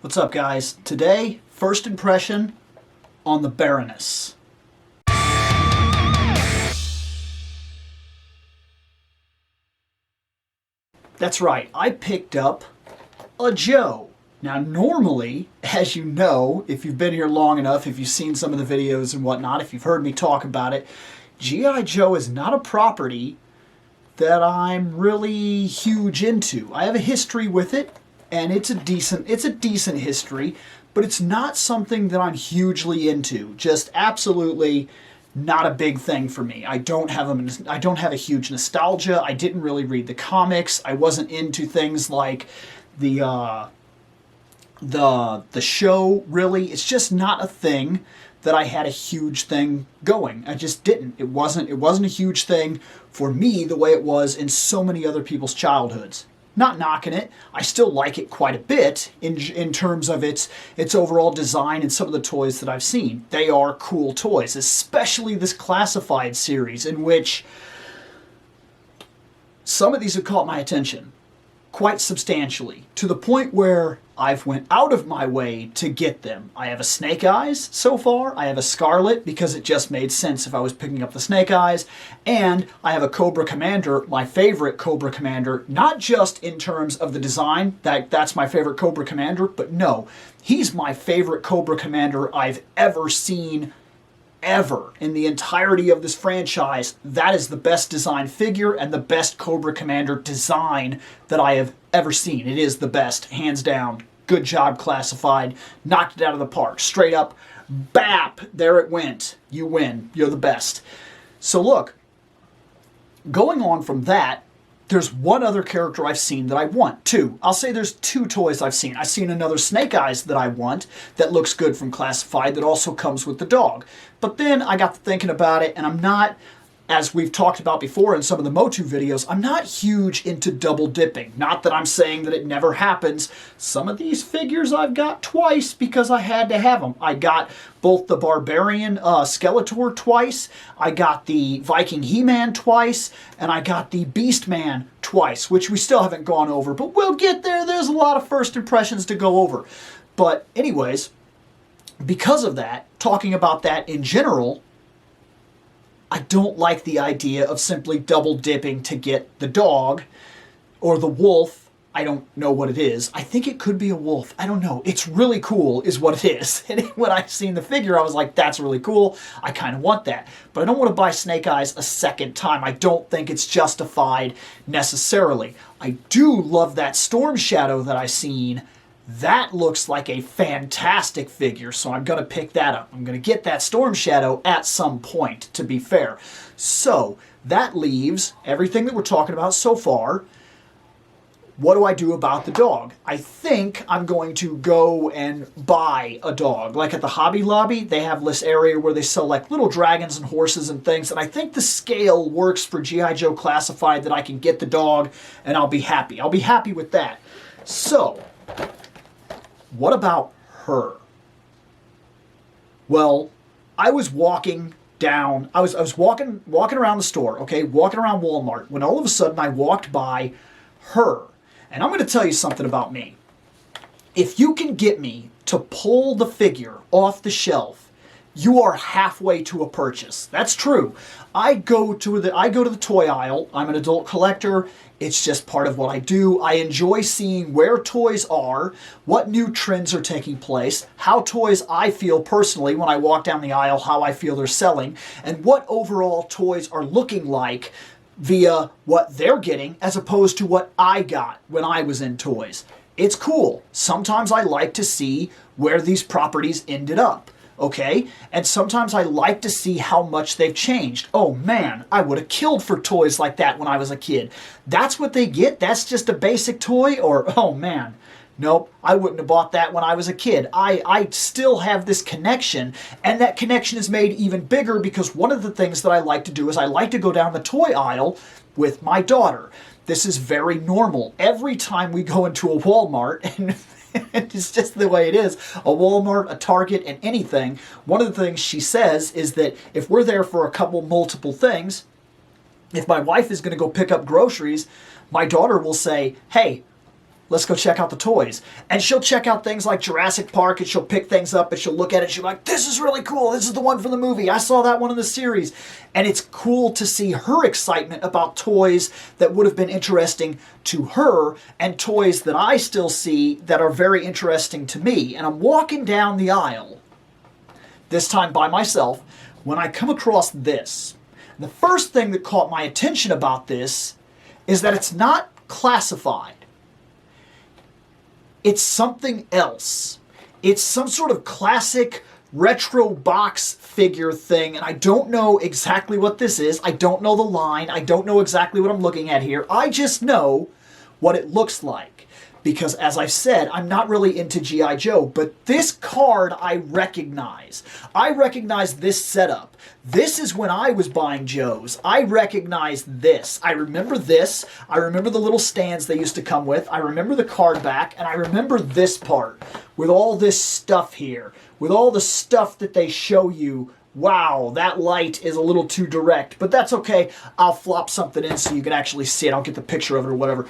What's up, guys? Today, first impression on the Baroness. That's right, I picked up a Joe. Now, normally, as you know, if you've been here long enough, if you've seen some of the videos and whatnot, if you've heard me talk about it, G.I. Joe is not a property that I'm really huge into. I have a history with it, and it's a decent history, but it's not something that I'm hugely into. Just absolutely not a big thing for me. I don't have a huge nostalgia. I didn't really read the comics. I wasn't into things like the show, really. It's just not a thing that I had a huge thing going. I just didn't. It wasn't a huge thing for me the way it was in so many other people's childhoods. Not knocking it. I still like it quite a bit in terms of its overall design and some of the toys that I've seen. They are cool toys, especially this classified series, in which some of these have caught my attention quite substantially, to the point where I've went out of my way to get them. I have a Snake Eyes so far. I have a Scarlet because it just made sense if I was picking up the Snake Eyes. And I have a Cobra Commander, my favorite Cobra Commander, not just in terms of the design, that's my favorite Cobra Commander, but no, he's my favorite Cobra Commander I've ever seen ever in the entirety of this franchise. That is the best designed figure and the best Cobra Commander design that I have ever seen. It is the best, hands down. Good job, Classified. Knocked it out of the park. Straight up, bap, there it went. You win. You're the best. So look, going on from that, there's one other character I've seen that I want. Two. I'll say there's two toys I've seen. I've seen another Snake Eyes that I want that looks good from Classified that also comes with the dog. But then I got to thinking about it, and I'm not, as we've talked about before in some of the Motu videos, I'm not huge into double dipping. Not that I'm saying that it never happens. Some of these figures I've got twice because I had to have them. I got both the Barbarian Skeletor twice, I got the Viking He-Man twice, and I got the Beastman twice, which we still haven't gone over, but we'll get there. There's a lot of first impressions to go over. But anyways, because of that, talking about that in general, I don't like the idea of simply double dipping to get the dog or the wolf. I don't know what it is. I think it could be a wolf. I don't know. It's really cool is what it is. And when I seen the figure, I was like, that's really cool. I kind of want that. But I don't want to buy Snake Eyes a second time. I don't think it's justified necessarily. I do love that Storm Shadow that I seen. That looks like a fantastic figure, so I'm going to pick that up. I'm going to get that Storm Shadow at some point, to be fair. So, that leaves everything that we're talking about so far. What do I do about the dog? I think I'm going to go and buy a dog. Like at the Hobby Lobby, they have this area where they sell like little dragons and horses and things, and I think the scale works for G.I. Joe Classified that I can get the dog and I'll be happy. I'll be happy with that. So, what about her? Well, I was walking down, I was walking around the store, okay, walking around Walmart, when all of a sudden I walked by her. And I'm going to tell you something about me. If you can get me to pull the figure off the shelf, you are halfway to a purchase. That's true. I go to the toy aisle. I'm an adult collector. It's just part of what I do. I enjoy seeing where toys are, what new trends are taking place, how toys I feel personally when I walk down the aisle, how I feel they're selling, and what overall toys are looking like via what they're getting as opposed to what I got when I was in toys. It's cool. Sometimes I like to see where these properties ended up. Okay? And sometimes I like to see how much they've changed. Oh man, I would have killed for toys like that when I was a kid. That's what they get? That's just a basic toy? Or, oh man, nope, I wouldn't have bought that when I was a kid. I still have this connection, and that connection is made even bigger because one of the things that I like to do is I like to go down the toy aisle with my daughter. This is very normal. Every time we go into a Walmart, and it's just the way it is, a Walmart, a Target, and anything, one of the things she says is that if we're there for multiple things, if my wife is going to go pick up groceries, my daughter will say, hey, let's go check out the toys. And she'll check out things like Jurassic Park, and she'll pick things up, and she'll look at it, and she'll be like, this is really cool, this is the one from the movie, I saw that one in the series. And it's cool to see her excitement about toys that would have been interesting to her, and toys that I still see that are very interesting to me. And I'm walking down the aisle, this time by myself, when I come across this. And the first thing that caught my attention about this is that it's not classified. It's something else. It's some sort of classic retro box figure thing, and I don't know exactly what this is. I don't know the line. I don't know exactly what I'm looking at here. I just know what it looks like. Because, as I've said, I'm not really into G.I. Joe, but this card I recognize. I recognize this setup. This is when I was buying Joes. I recognize this. I remember this. I remember the little stands they used to come with. I remember the card back, and I remember this part with all this stuff here, with all the stuff that they show you. Wow, that light is a little too direct, but that's okay. I'll flop something in so you can actually see it. I'll get the picture of it or whatever.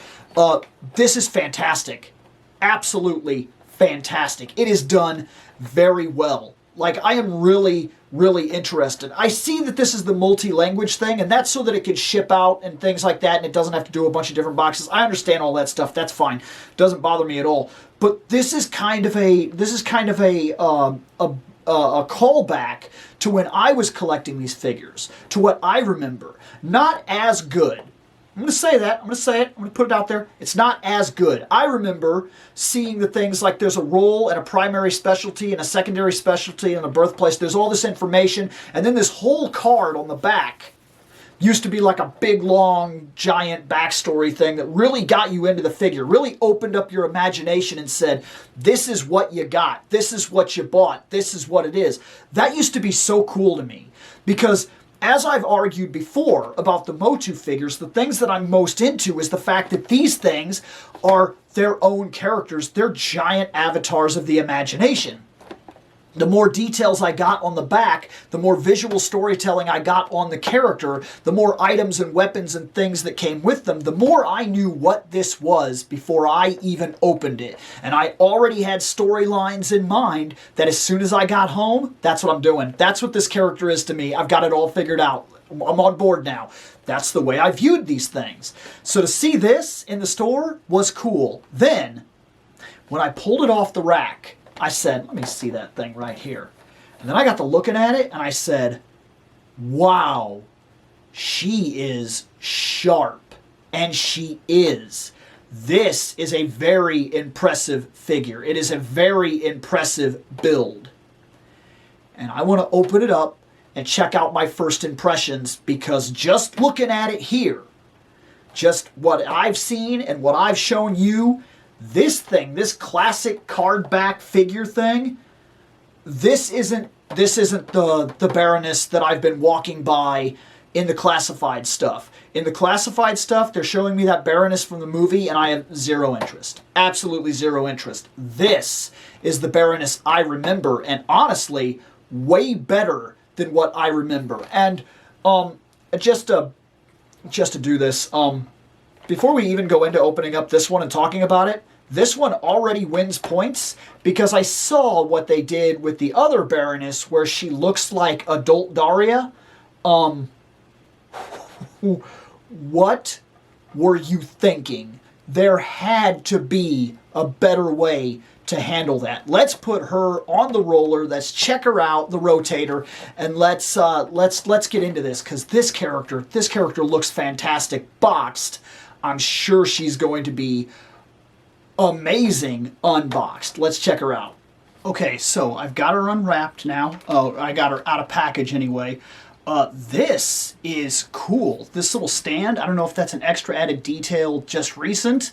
This is fantastic. Absolutely fantastic. It is done very well. Like, I am really, really interested. I see that this is the multi-language thing, and that's so that it can ship out and things like that, and it doesn't have to do a bunch of different boxes. I understand all that stuff. That's fine. Doesn't bother me at all. But this is kind of a callback to when I was collecting these figures, to what I remember. Not as good. I'm going to say that. I'm going to say it. I'm going to put it out there. It's not as good. I remember seeing the things like there's a role and a primary specialty and a secondary specialty and a birthplace. There's all this information, and then this whole card on the back used to be like a big, long, giant backstory thing that really got you into the figure, really opened up your imagination and said, this is what you got, this is what you bought, this is what it is. That used to be so cool to me, because as I've argued before about the Motu figures, the things that I'm most into is the fact that these things are their own characters. They're giant avatars of the imagination. The more details I got on the back, the more visual storytelling I got on the character, the more items and weapons and things that came with them, the more I knew what this was before I even opened it. And I already had storylines in mind that as soon as I got home, that's what I'm doing. That's what this character is to me. I've got it all figured out. I'm on board now. That's the way I viewed these things. So to see this in the store was cool. Then, when I pulled it off the rack, I said, let me see that thing right here. And then I got to looking at it, and I said, wow, she is sharp. And she is. This is a very impressive figure. It is a very impressive build. And I want to open it up and check out my first impressions, because just looking at it here, just what I've seen and what I've shown you, this thing, this classic card back figure thing, this isn't the Baroness that I've been walking by in the classified stuff. In the classified stuff, they're showing me that Baroness from the movie, and I have zero interest. Absolutely zero interest. This is the Baroness I remember, and honestly, way better than what I remember. And just to do this, before we even go into opening up this one and talking about it, this one already wins points because I saw what they did with the other Baroness where she looks like adult Daria. What were you thinking? There had to be a better way to handle that. Let's put her on the roller. Let's check her out, the rotator, and let's get into this, because this character looks fantastic boxed. I'm sure she's going to be amazing unboxed. Let's check her out. Okay, so I've got her unwrapped now. Oh, I got her out of package anyway. This is cool. This little stand, I don't know if that's an extra added detail just recent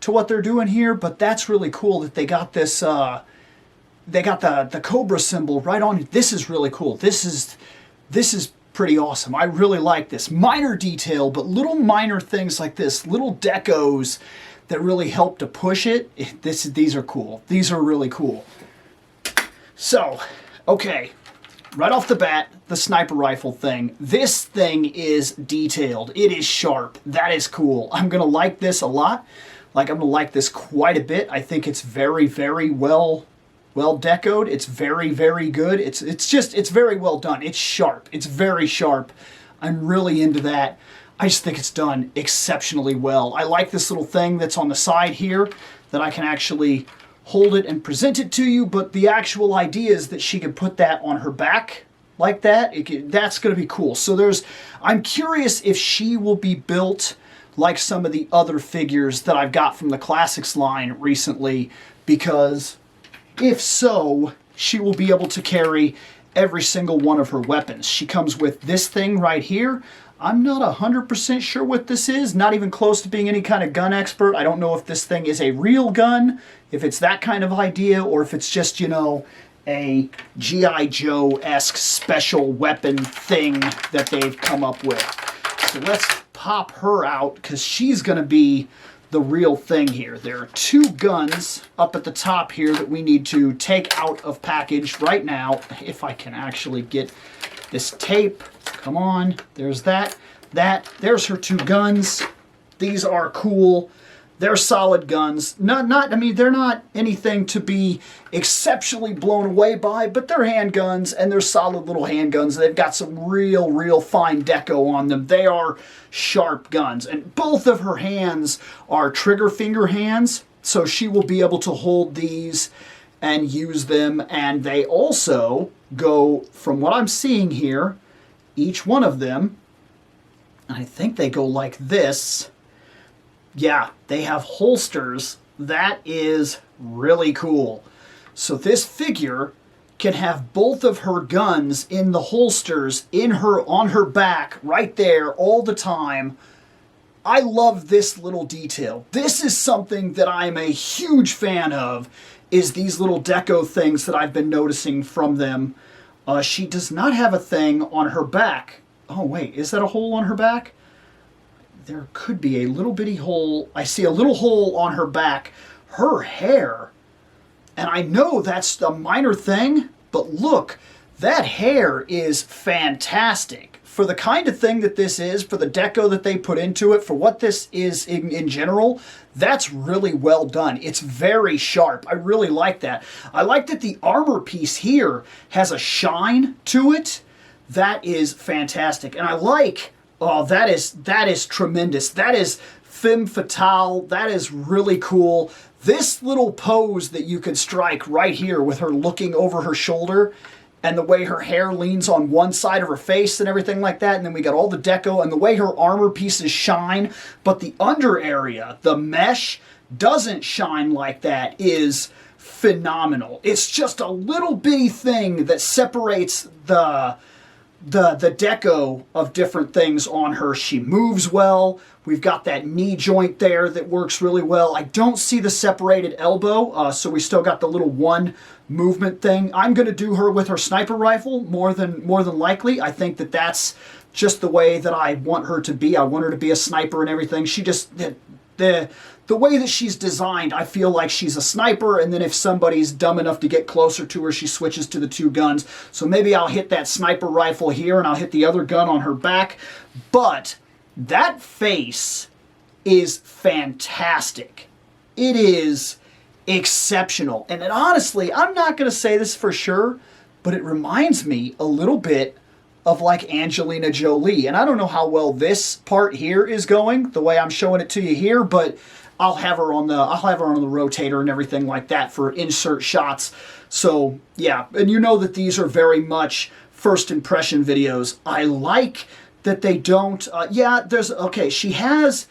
to what they're doing here, but that's really cool that they got this, they got the Cobra symbol right on it. This is really cool. This is pretty awesome. I really like this. Minor detail, but little minor things like this, little decos that really help to push it. These are cool. These are really cool. So, okay, right off the bat, the sniper rifle thing. This thing is detailed. It is sharp. That is cool. I'm going to like this a lot. Like, I'm going to like this quite a bit. I think it's very, very well decoed. It's very, very good. It's very well done. It's sharp. It's very sharp. I'm really into that. I just think it's done exceptionally well. I like this little thing that's on the side here that I can actually hold it and present it to you, but the actual idea is that she could put that on her back like that. That's going to be cool. So I'm curious if she will be built like some of the other figures that I've got from the Classics line recently, because if so, she will be able to carry every single one of her weapons. She comes with this thing right here. I'm not 100% sure what this is, not even close to being any kind of gun expert. I don't know if this thing is a real gun, if it's that kind of idea, or if it's just, you know, a G.I. Joe-esque special weapon thing that they've come up with. So let's pop her out, because she's going to be the real thing here. There are two guns up at the top here that we need to take out of package right now. If I can actually get this tape. Come on. There's that. There's her two guns. These are cool. They're solid guns. I mean, they're not anything to be exceptionally blown away by, but they're handguns, and they're solid little handguns. They've got some real fine deco on them. They are sharp guns, and both of her hands are trigger finger hands, so she will be able to hold these and use them, and they also go, from what I'm seeing here, each one of them, I think they go like this. Yeah, they have holsters. That is really cool. So this figure can have both of her guns in the holsters on her back right there all the time. I love this little detail. This is something that I'm a huge fan of, is these little deco things that I've been noticing from them. She does not have a thing on her back. Oh wait, is that a hole on her back? There could be a little bitty hole. I see a little hole on her back. Her hair, and I know that's a minor thing, but look, that hair is fantastic. For the kind of thing that this is, for the deco that they put into it, for what this is in general, that's really well done. It's very sharp. I really like that. I like that the armor piece here has a shine to it. That is fantastic. And I like... Oh, that is tremendous. That is femme fatale. That is really cool. This little pose that you could strike right here with her looking over her shoulder and the way her hair leans on one side of her face and everything like that. And then we got all the deco and the way her armor pieces shine. But the under area, the mesh, doesn't shine like that, is phenomenal. It's just a little bitty thing that separates the deco of different things on her. She moves well. We've got that knee joint there that works really well. I don't see the separated elbow, so we still got the little one movement thing. I'm going to do her with her sniper rifle more than likely. I think that that's just the way that I want her to be. I want her to be a sniper and everything. She just... The way that she's designed, I feel like she's a sniper, and then if somebody's dumb enough to get closer to her, she switches to the two guns. So maybe I'll hit that sniper rifle here, and I'll hit the other gun on her back. But that face is fantastic. It is exceptional. And honestly, I'm not going to say this for sure, but it reminds me a little bit of like Angelina Jolie. And I don't know how well this part here is going, the way I'm showing it to you here, but I'll have her on the rotator and everything like that for insert shots. So yeah, and you know that these are very much first impression videos. I like that they don't. She has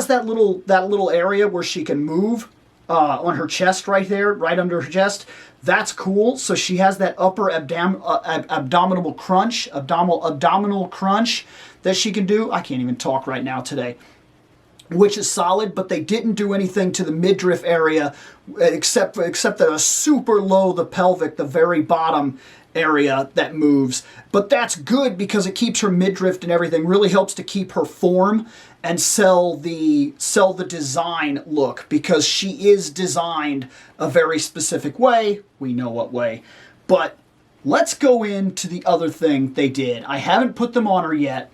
that little area where she can move on her chest right there, right under her chest. That's cool. So she has that upper abdominal crunch that she can do. I can't even talk right now today. Which is solid, but they didn't do anything to the midriff area except that a super low, the pelvic, the very bottom area that moves. But that's good because it keeps her midriff and everything, really helps to keep her form and sell the design look, because she is designed a very specific way. We know what way. But let's go into the other thing they did. I haven't put them on her yet,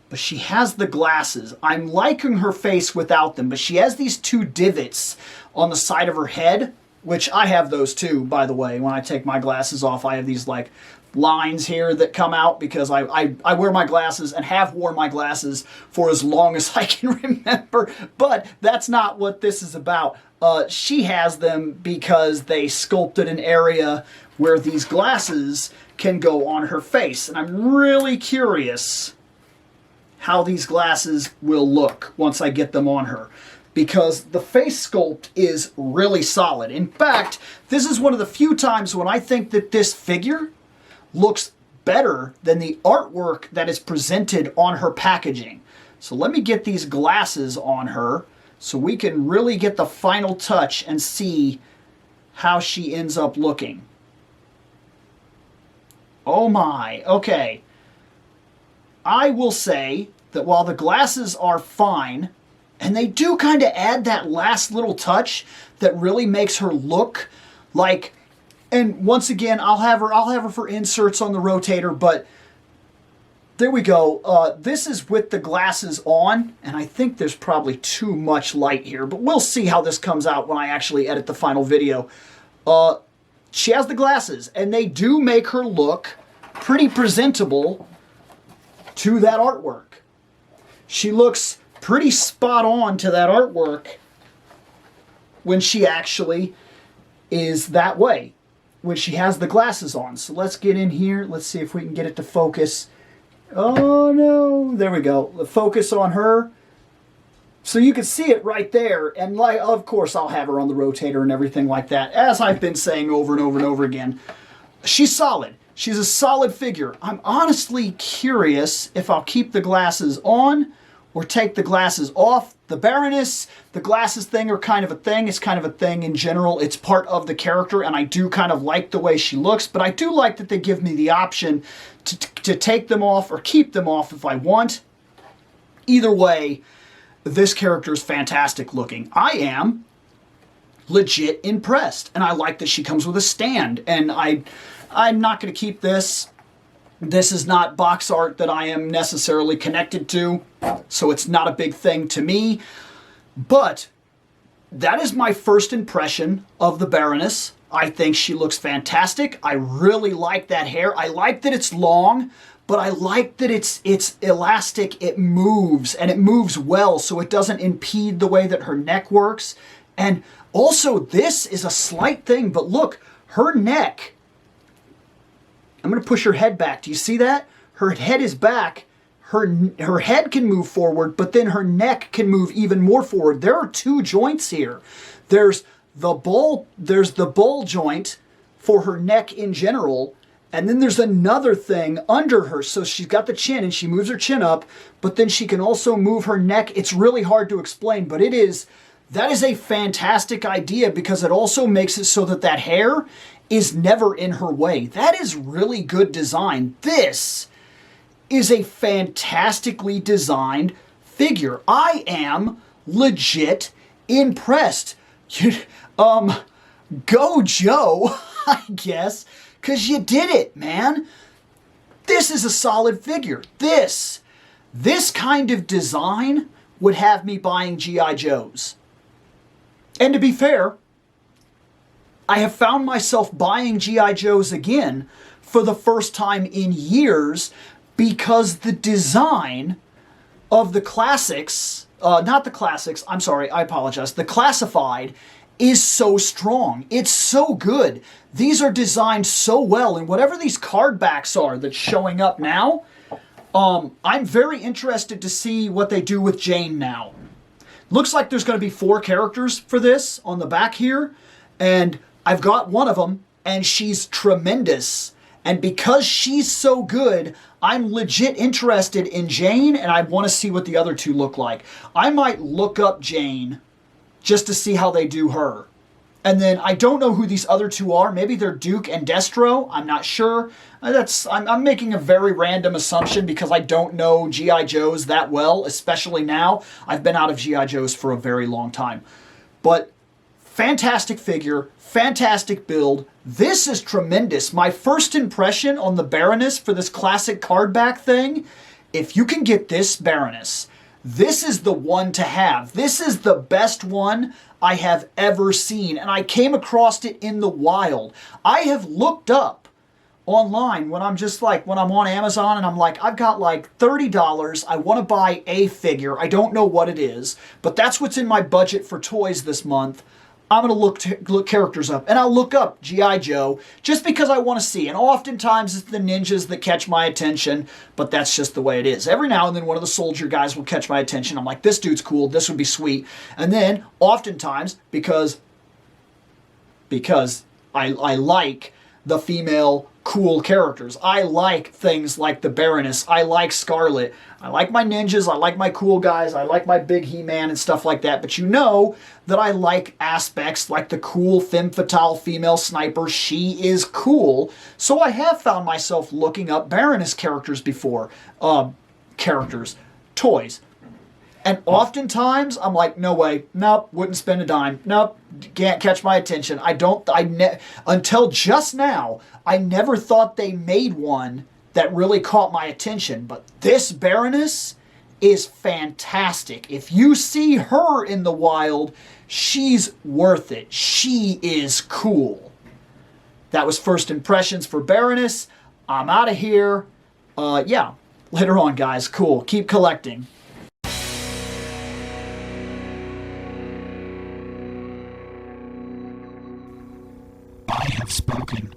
but she has the glasses. I'm liking her face without them, but she has these two divots on the side of her head, which I have those too, by the way. When I take my glasses off, I have these like lines here that come out because I wear my glasses and have worn my glasses for as long as I can remember, but that's not what this is about. She has them because they sculpted an area where these glasses can go on her face, and I'm really curious how these glasses will look once I get them on her, because the face sculpt is really solid. In fact, this is one of the few times when I think that this figure looks better than the artwork that is presented on her packaging. So let me get these glasses on her so we can really get the final touch and see how she ends up looking. Oh my, okay. I will say that while the glasses are fine, and they do kind of add that last little touch that really makes her look like, and once again, I'll have her for inserts on the rotator, but there we go. This is with the glasses on, and I think there's probably too much light here, but we'll see how this comes out when I actually edit the final video. She has the glasses, and they do make her look pretty presentable to that artwork. She looks pretty spot on to that artwork when she actually is that way, when she has the glasses on. So let's get in here. Let's see if we can get it to focus. Oh no, there we go. The focus on her. So you can see it right there. And like, of course, I'll have her on the rotator and everything like that. As I've been saying over and over and over again, she's solid. She's a solid figure. I'm honestly curious if I'll keep the glasses on or take the glasses off. The Baroness, the glasses thing are kind of a thing. It's kind of a thing in general. It's part of the character, and I do kind of like the way she looks, but I do like that they give me the option to take them off or keep them off if I want. Either way, this character is fantastic looking. I am legit impressed, and I like that she comes with a stand, and I'm not going to keep this. This is not box art that I am necessarily connected to, so it's not a big thing to me. But that is my first impression of the Baroness. I think she looks fantastic. I really like that hair. I like that it's long, but I like that it's elastic. It moves, and it moves well, so it doesn't impede the way that her neck works. And also, this is a slight thing, but look, her neck, I'm going to push her head back. Do you see that? Her head is back. Her head can move forward, but then her neck can move even more forward. There are two joints here. There's the ball joint for her neck in general, and then there's another thing under her. So she's got the chin, and she moves her chin up, but then she can also move her neck. It's really hard to explain, but that is a fantastic idea because it also makes it so that that hair is never in her way. That is really good design. This is a fantastically designed figure. I am legit impressed. Go Joe, I guess, because you did it, man. This is a solid figure. This kind of design would have me buying G.I. Joes. And to be fair, I have found myself buying G.I. Joes again for the first time in years because the design of the classics, not the classics, I'm sorry, I apologize, the classified is so strong. It's so good. These are designed so well, and whatever these card backs are that's showing up now, I'm very interested to see what they do with Jane now. Looks like there's going to be 4 characters for this on the back here, and I've got one of them, and she's tremendous. And because she's so good, I'm legit interested in Jane, and I want to see what the other 2 look like. I might look up Jane just to see how they do her. And then I don't know who these other 2 are. Maybe they're Duke and Destro. I'm not sure. I'm making a very random assumption because I don't know G.I. Joes that well, especially now. I've been out of G.I. Joes for a very long time. But fantastic figure, fantastic build. This is tremendous. My first impression on the Baroness for this classic card back thing if you can get this Baroness, this is the one to have. This is the best one I have ever seen. And I came across it in the wild. I have looked up online when I'm just like, when I'm on Amazon and I'm like, I've got like $30. I want to buy a figure. I don't know what it is, but that's what's in my budget for toys this month. I'm going to look characters up, and I'll look up G.I. Joe just because I want to see. And oftentimes it's the ninjas that catch my attention, but that's just the way it is. Every now and then one of the soldier guys will catch my attention. I'm like, this dude's cool. This would be sweet. And then oftentimes, because I like the female cool characters. I like things like the Baroness. I like Scarlet. I like my ninjas. I like my cool guys. I like my big He-Man and stuff like that. But you know that I like aspects like the cool femme fatale female sniper. She is cool. So I have found myself looking up Baroness characters before. Toys. And oftentimes, I'm like, no way, nope, wouldn't spend a dime, nope, can't catch my attention. Until just now, I never thought they made one that really caught my attention. But this Baroness is fantastic. If you see her in the wild, she's worth it. She is cool. That was first impressions for Baroness. I'm out of here. Yeah, later on, guys. Cool. Keep collecting. I have spoken.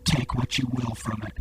Take what you will from it.